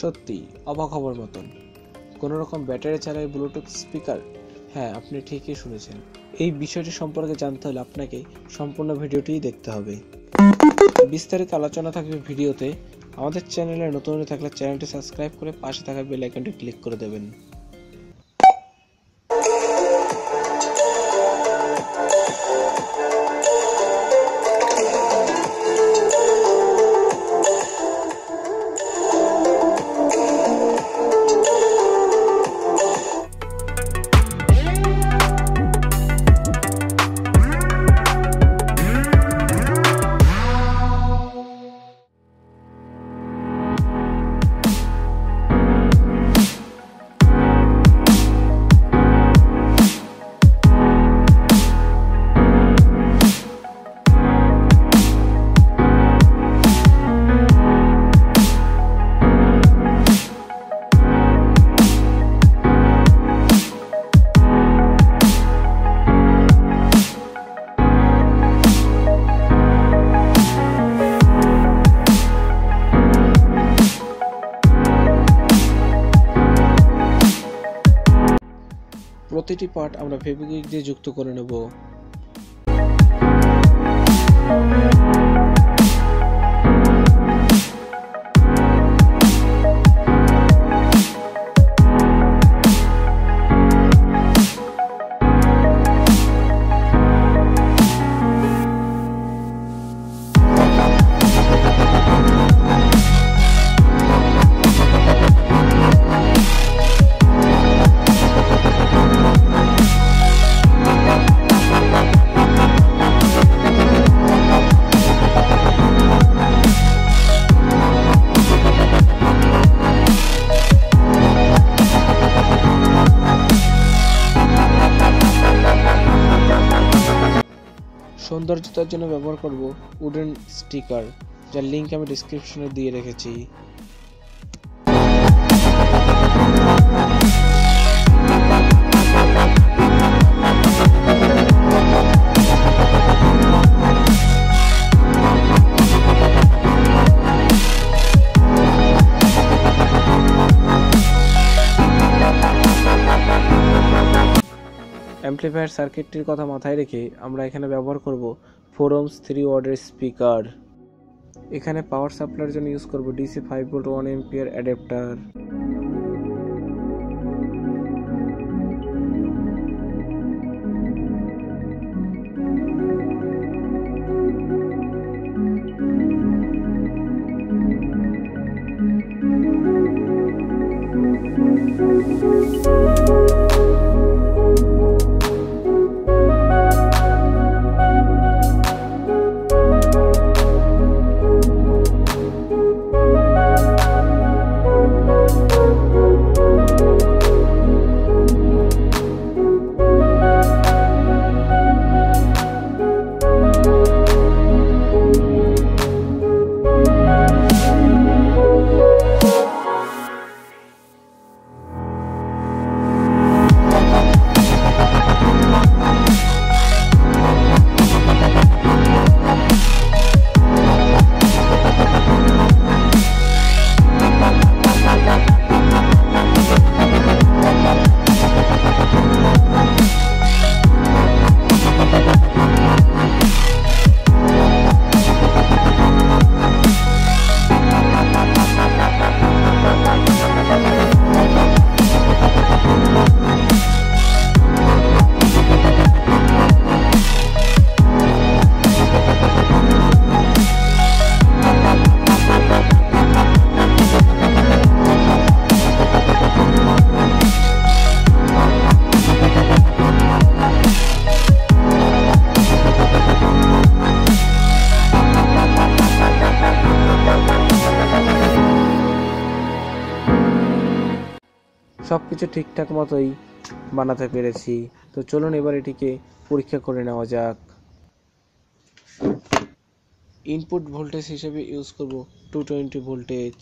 সত্যি অবাক হবার মতন, কোনো রকম ব্যাটারি চালায় ব্লুটুথ স্পিকার। হ্যাঁ, আপনি ঠিকই শুনেছেন। এই বিষয়টি সম্পর্কে জানতে হলে আপনাকে সম্পূর্ণ ভিডিওটিই দেখতে হবে। বিস্তারিত আলোচনা থাকবে ভিডিওতে। আমাদের চ্যানেলে নতুন হয়ে থাকলে চ্যানেলটি সাবস্ক্রাইব করে পাশে থাকা বেল আইকনটি ক্লিক করে দেবেন। প্রতিটি পার্ট আমরা ফেভিকুইক দিয়ে যুক্ত করে নেব। সৌন্দর্যতার জন্য ব্যবহার করব উডেন স্টিকার, যার লিংক আমি ডেসক্রিপশনে দিয়ে রেখেছি। অ্যাম্পলিফায়ার সার্কিটটির কথা মাথায় রেখে আমরা এখানে ব্যবহার করব 4 ohms 3 ওয়াটের স্পিকার। এখানে পাওয়ার সাপ্লাইয়ের জন্য ইউজ করব DC 5 ভোল্ট 1 অ্যাম্পিয়ার অ্যাডাপ্টার। সবকিছু ঠিকঠাক মতোই বানাতে পেরেছি, তো চলুন এবার এটিকে পরীক্ষা করে নেওয়া যাক। ইনপুট ভোল্টেজ হিসেবে ইউজ করব 220 ভোল্টেজ।